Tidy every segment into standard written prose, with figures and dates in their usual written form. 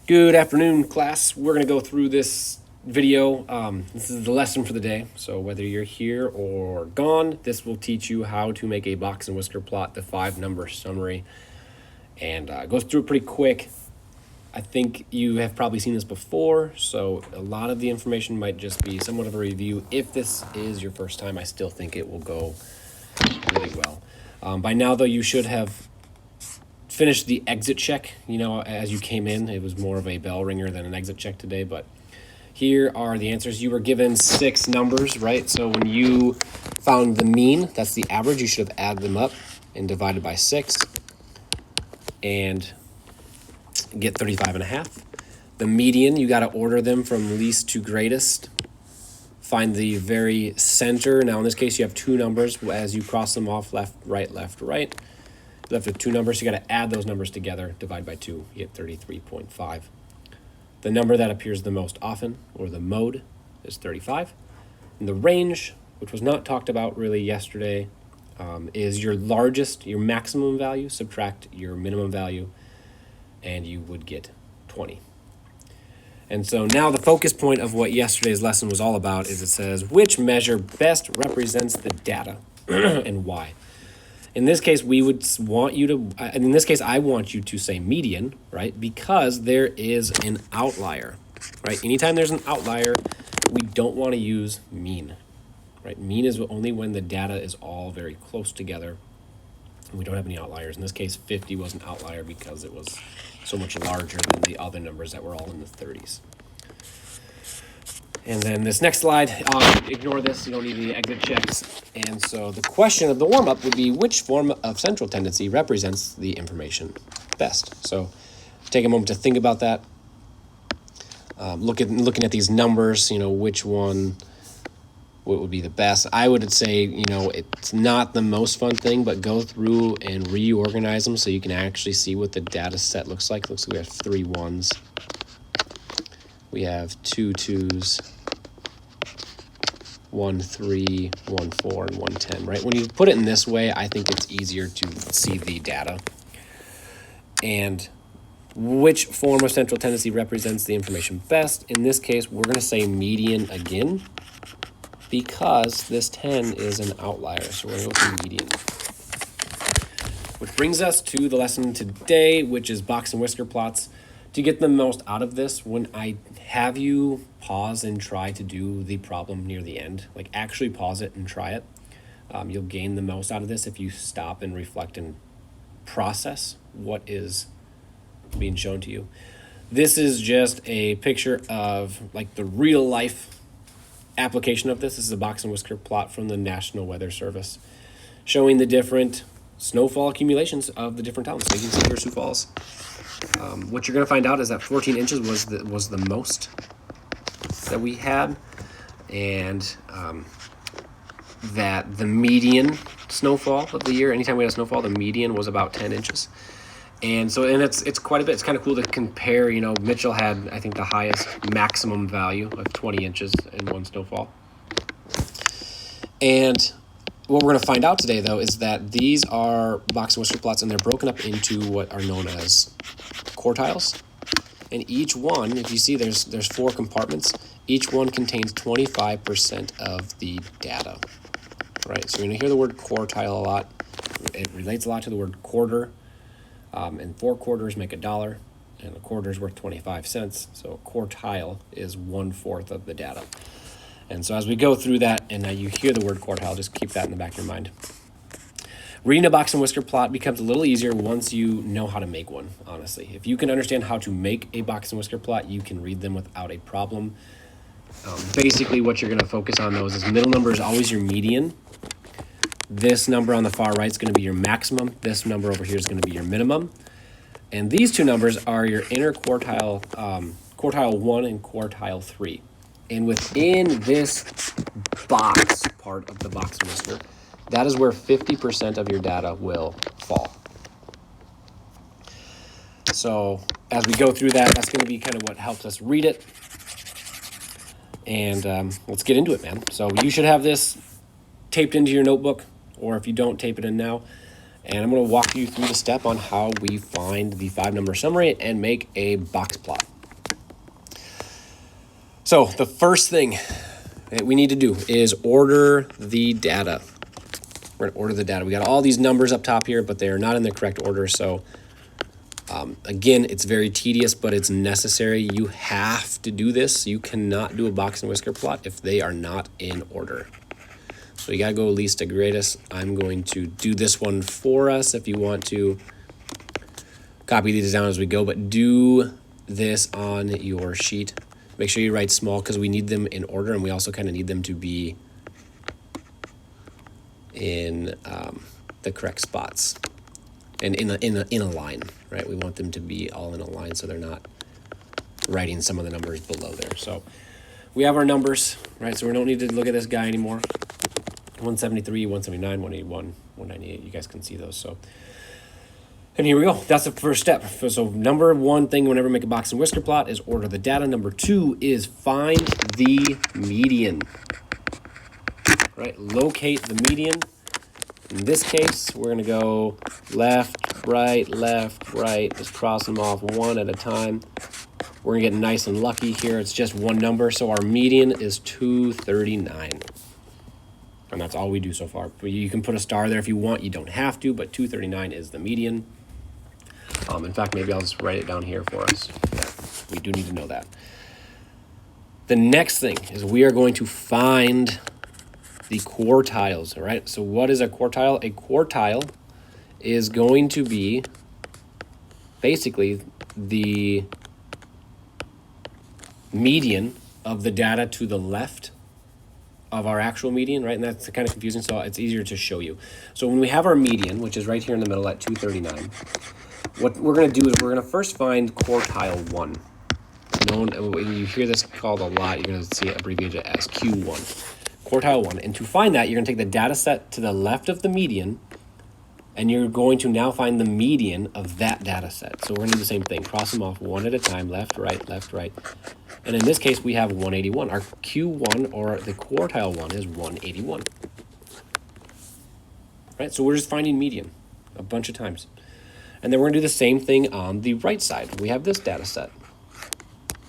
Good afternoon, class. We're going to go through this video. This is the lesson for the day. So whether you're here or gone, this will teach you how to make a box and whisker plot, the 5-number summary. And it goes through pretty quick. I think you have probably seen this before, so a lot of the information might just be somewhat of a review. If this is your first time, I still think it will go really well. By now, though, you should have finished the exit check. You know, as you came in, it was more of a bell ringer than an exit check today, but here are the answers. You were given 6 numbers, right? So when you found the mean, that's the average, you should have added them up and divided by 6 and get 35.5. The median, you got to order them from least to greatest. Find the very center. Now in this case, you have 2 numbers. As you cross them off, left, right, left, right. Left with 2 numbers, so you got to add those numbers together, divide by 2, you get 33.5. The number that appears the most often, or the mode, is 35. And the range, which was not talked about really yesterday, is your largest, your maximum value, subtract your minimum value, and you would get 20. And so now the focus point of what yesterday's lesson was all about is it says, which measure best represents the data and why? In this case, we would want you to, in this case, I want you to say median, right? Because there is an outlier, right? Anytime there's an outlier, we don't want to use mean, right? Mean is only when the data is all very close together and we don't have any outliers. In this case, 50 was an outlier because it was so much larger than the other numbers that were all in the 30s. And then this next slide, ignore this, you don't need any exit checks. And so the question of the warm-up would be, which form of central tendency represents the information best? So take a moment to think about that. Looking at these numbers, you know, which one what would be the best? I would say, you know, it's not the most fun thing, but go through and reorganize them so you can actually see what the data set looks like. It looks like we have 3 1s. We have 2 2s. 1 3, 1 4, and 1 10, right? When you put it in this way, I think it's easier to see the data. And which form of central tendency represents the information best? In this case, we're going to say median again because this 10 is an outlier. So we're going to go with median. Which brings us to the lesson today, which is box and whisker plots. To get the most out of this, when I have you pause and try to do the problem near the end, like actually pause it and try it, you'll gain the most out of this if you stop and reflect and process what is being shown to you. This is just a picture of like the real life application of this. This is a box and whisker plot from the National Weather Service showing the different snowfall accumulations of the different towns. So you can see here Sioux Falls. What you're going to find out is that 14 inches was the most that we had, and that the median snowfall of the year, anytime we had a snowfall, the median was about 10 inches. And so, and it's quite a bit. It's kind of cool to compare. You know, Mitchell had, I think, the highest maximum value of 20 inches in one snowfall. And what we're going to find out today, though, is that these are box and whisker plots, and they're broken up into what are known as quartiles. And each one, if you see, there's 4 compartments. Each one contains 25% of the data, right? So you're going to hear the word quartile a lot. It relates a lot to the word quarter. And 4 quarters make $1, and a quarter is worth 25 cents. So a quartile is 1/4 of the data. And so as we go through that, and now you hear the word quartile, just keep that in the back of your mind. Reading a box and whisker plot becomes a little easier once you know how to make one, honestly. If you can understand how to make a box and whisker plot, you can read them without a problem. Basically, what you're going to focus on, those is middle number is always your median. This number on the far right is going to be your maximum. This number over here is going to be your minimum. And these 2 numbers are your inner quartile, quartile 1 and quartile 3. And within this box part of the box and whisker, that is where 50% of your data will fall. So as we go through that, that's going to be kind of what helps us read it. And let's get into it, man. So you should have this taped into your notebook, or if you don't, tape it in now. And I'm going to walk you through the step on how we find the 5-number summary and make a box plot. So the first thing that we need to do is order the data. We're gonna order the data. We got all these numbers up top here, but they are not in the correct order. So again, it's very tedious, but it's necessary. You have to do this. You cannot do a box and whisker plot if they are not in order. So you gotta go least to greatest. I'm going to do this one for us. If you want to copy these down as we go, but do this on your sheet. Make sure you write small because we need them in order, and we also kind of need them to be in the correct spots and in a line, right? We want them to be all in a line so they're not writing some of the numbers below there. So we have our numbers, right? So we don't need to look at this guy anymore. 173, 179, 181, 198. You guys can see those. So, and here we go. That's the first step. So number one thing whenever we make a box and whisker plot is order the data. Number two is find the median. Right? Locate the median. In this case, we're going to go left, right, just cross them off one at a time. We're going to get nice and lucky here. It's just one number, so our median is 239. And that's all we do so far. But you can put a star there if you want. You don't have to, but 239 is the median. In fact, maybe I'll just write it down here for us. Yeah, we do need to know that. The next thing is we are going to find the quartiles, all right? So what is a quartile? A quartile is going to be basically the median of the data to the left of our actual median, right? And that's kind of confusing, so it's easier to show you. So when we have our median, which is right here in the middle at 239, what we're going to do is we're going to first find quartile 1. When you hear this called a lot, you're going to see it abbreviated as Q1. Quartile 1. And to find that, you're going to take the data set to the left of the median, and you're going to now find the median of that data set. So we're going to do the same thing. Cross them off one at a time, left, right. And in this case, we have 181. Our Q1, or the quartile 1, is 181. Right? So we're just finding median a bunch of times. And then we're going to do the same thing on the right side. We have this data set.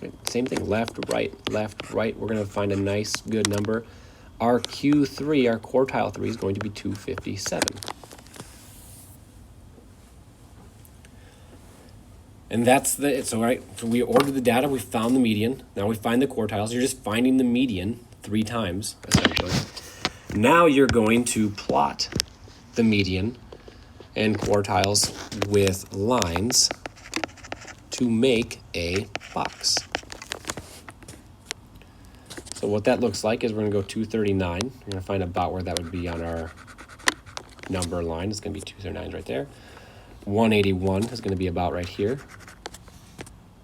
Right? Same thing, left, right. We're going to find a nice, good number. Our Q3, our quartile 3, is going to be 257. And that's so right. So we ordered the data, we found the median. Now we find the quartiles. You're just finding the median 3 times, essentially. Now you're going to plot the median and quartiles with lines to make a box. So what that looks like is we're going to go 239. We're going to find about where that would be on our number line. It's going to be 239 right there. 181 is going to be about right here.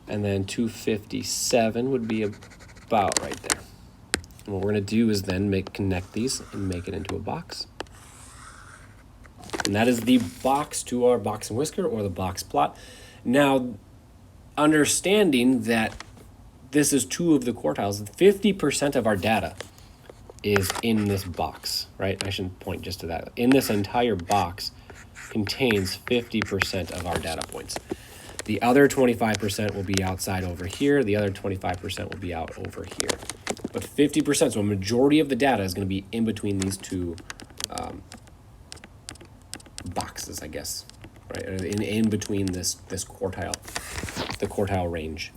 And then 257 would be about right there. And what we're going to do is then connect these and make it into a box. And that is the box to our box and whisker, or the box plot. Now, understanding that this is 2 of the quartiles, 50% of our data is in this box, right? I should point just to that. In this entire box contains 50% of our data points. The other 25% will be outside over here. The other 25% will be out over here. But 50%, so a majority of the data is going to be in between these 2 boxes, I guess, right? In between this quartile, the quartile range.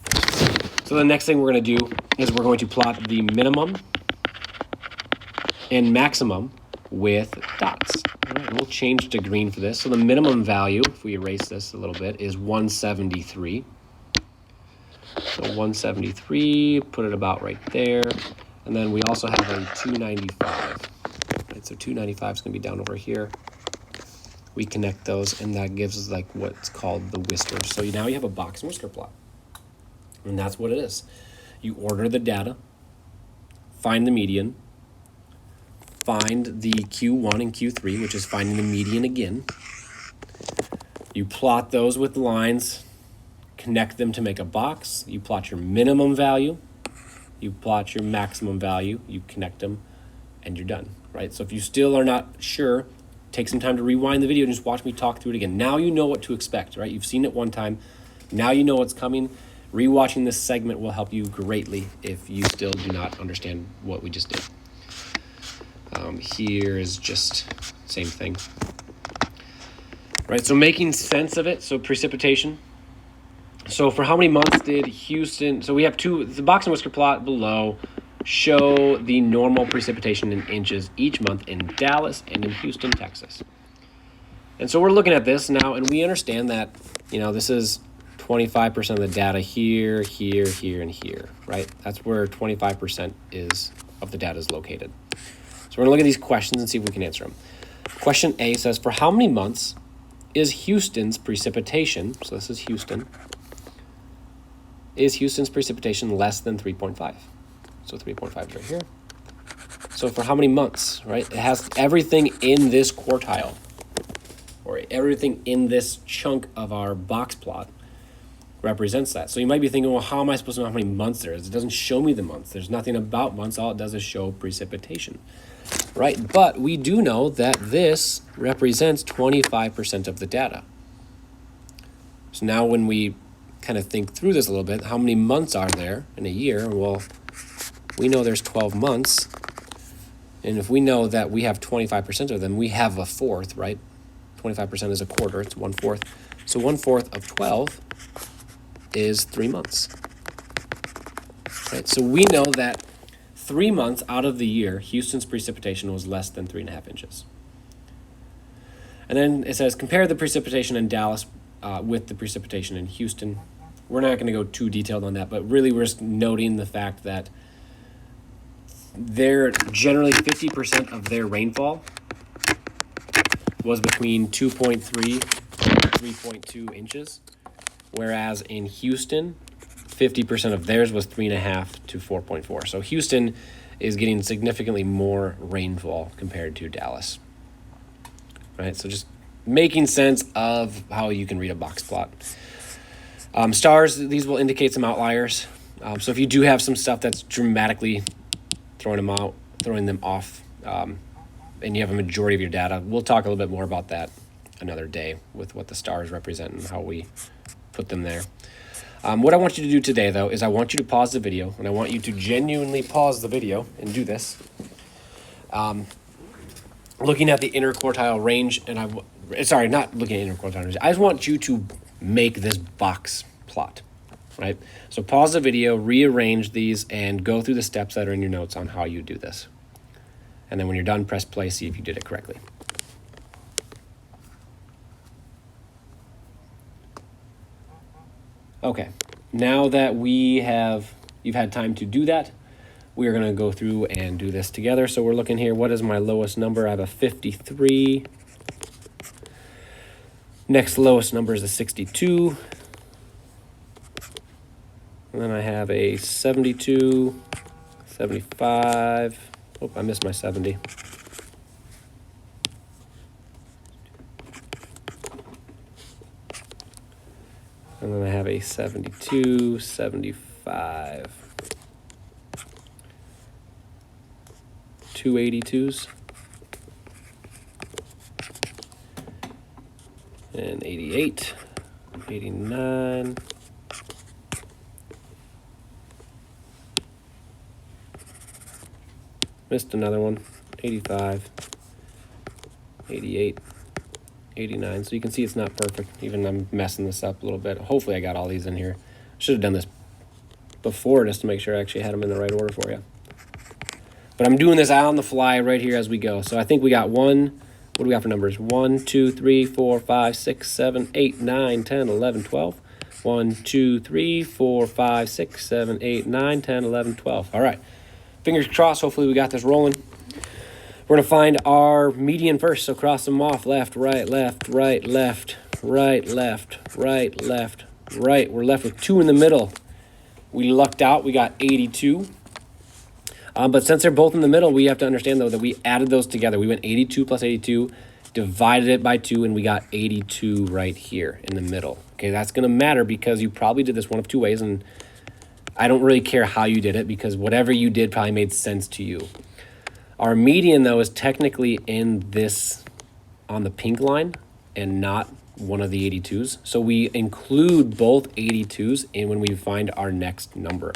So the next thing we're going to do is we're going to plot the minimum and maximum with dots. All right, we'll change to green for this. So the minimum value, if we erase this a little bit, is 173. So 173, put it about right there. And then we also have a 295. Right, so 295 is going to be down over here. We connect those, and that gives us like what's called the whisker. So now you have a box and whisker plot. And that's what it is. You order the data, find the median, find the Q1 and Q3, which is finding the median again. You plot those with lines, connect them to make a box. You plot your minimum value, you plot your maximum value, you connect them, and you're done, right? So if you still are not sure, take some time to rewind the video and just watch me talk through it again. Now you know what to expect, right? You've seen it one time. Now you know what's coming. Rewatching this segment will help you greatly if you still do not understand what we just did. Here is just same thing. Right, so making sense of it, so precipitation. So for how many months did Houston, so we have the box and whisker plot below show the normal precipitation in inches each month in Dallas and in Houston, Texas. And so we're looking at this now, and we understand that, this is 25% of the data here, here, here, and here, right? That's where 25% of the data is located. So we're going to look at these questions and see if we can answer them. Question A says, for how many months is Houston's precipitation, so this is Houston, is Houston's precipitation less than 3.5? So 3.5 is right here. So for how many months, right? It has everything in this quartile, or everything in this chunk of our box plot represents that. So you might be thinking, well, how am I supposed to know how many months there is? It doesn't show me the months. There's nothing about months. All it does is show precipitation, right? But we do know that this represents 25% of the data. So now when we kind of think through this a little bit, how many months are there in a year? Well, we know there's 12 months. And if we know that we have 25% of them, we have a fourth, right? 25% is a quarter, it's 1/4. So 1/4 of 12 is 3 months. Right? So we know that 3 months out of the year, Houston's precipitation was less than 3.5 inches. And then it says, compare the precipitation in Dallas with the precipitation in Houston. We're not going to go too detailed on that, but really we're just noting the fact that they're generally 50% of their rainfall was between 2.3 and 3.2 inches, whereas in Houston, 50% of theirs was 3.5 to 4.4. So Houston is getting significantly more rainfall compared to Dallas. Right, so just making sense of how you can read a box plot. Stars, these will indicate some outliers. So if you do have some stuff that's dramatically throwing them off, and you have a majority of your data, we'll talk a little bit more about that another day with what the stars represent and how we put them there. What I want you to do today, though, is I want you to pause the video, and I want you to genuinely pause the video and do this. Looking at the interquartile range, and not looking at interquartile range. I just want you to make this box plot, right? So pause the video, rearrange these, and go through the steps that are in your notes on how you do this. And then when you're done, press play, see if you did it correctly. Okay, now that you've had time to do that, we are going to go through and do this together. So we're looking here, what is my lowest number? I have a 53. Next lowest number is a 62. And then I have a 72, 75. Oh, I missed my 70. And then I have a 72, 75. 2 82s. And 88, 89. Missed another one, 85, 88, 89. So you can see it's not perfect. Even I'm messing this up a little bit. Hopefully I got all these in here. Should have done this before just to make sure I actually had them in the right order for you. But I'm doing this out on the fly right here as we go. So I think we got one. What do we got for numbers? 1, 2, 3, 4, 5, 6, 7, 8, 9, 10, 11, 12. 1, 2, 3, 4, 5, 6, 7, 8, 9, 10, 11, 12. All right. Fingers crossed. Hopefully we got this rolling. We're going to find our median first. So cross them off. Left, right, left, right, left, right, left, right, left, right. We're left with 2 in the middle. We lucked out. We got 82. But since they're both in the middle, we have to understand, though, that we added those together. We went 82 plus 82, divided it by 2, and we got 82 right here in the middle. Okay, that's going to matter because you probably did this one of 2 ways, and I don't really care how you did it because whatever you did probably made sense to you. Our median, though, is technically in this on the pink line and not one of the 82s. So we include both 82s in when we find our next number.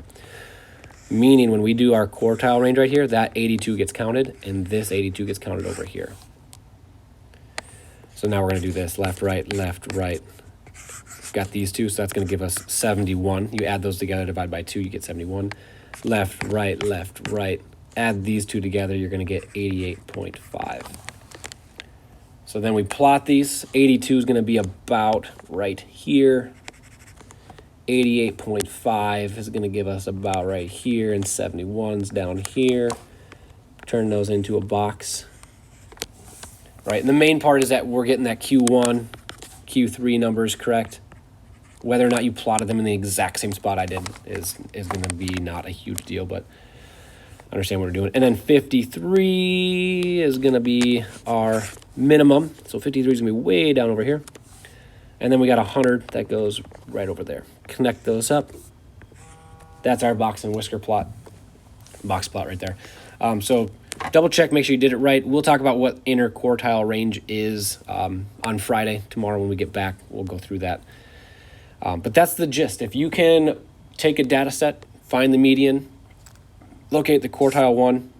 Meaning when we do our quartile range right here, that 82 gets counted, and this 82 gets counted over here. So now we're going to do this, left, right, left, right. Got these two, so that's going to give us 71. You add those together, divide by 2, you get 71. Left, right. Add these two together, you're going to get 88.5. So then we plot these. 82 is going to be about right here. 88.5 is going to give us about right here, and 71's down here. Turn those into a box. Right, and the main part is that we're getting that Q1, Q3 numbers correct. Whether or not you plotted them in the exact same spot I did is going to be not a huge deal, but understand what we're doing. And then 53 is going to be our minimum. So 53 is going to be way down over here. And then we got 100 that goes right over there. Connect those up. That's our box and whisker plot. Box plot right there. So double check, make sure you did it right. We'll talk about what inner quartile range is on Friday. Tomorrow when we get back, we'll go through that. But that's the gist. If you can take a data set, find the median, locate the quartile 1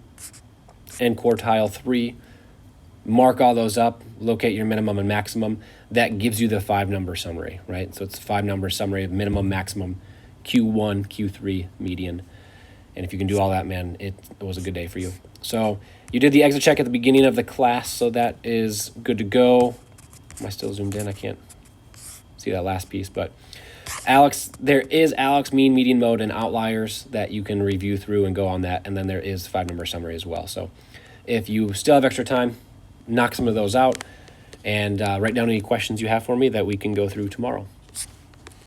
and quartile 3, mark all those up, locate your minimum and maximum, that gives you the 5-number summary, right? So it's a 5-number summary of minimum, maximum, Q1, Q3, median. And if you can do all that, man, it was a good day for you. So you did the exit check at the beginning of the class, so that is good to go. Am I still zoomed in? I can't see that last piece, but Alex, there is Alex, mean, median, mode, and outliers that you can review through and go on that, and then there is 5-number summary as well. So if you still have extra time, knock some of those out and write down any questions you have for me that we can go through tomorrow.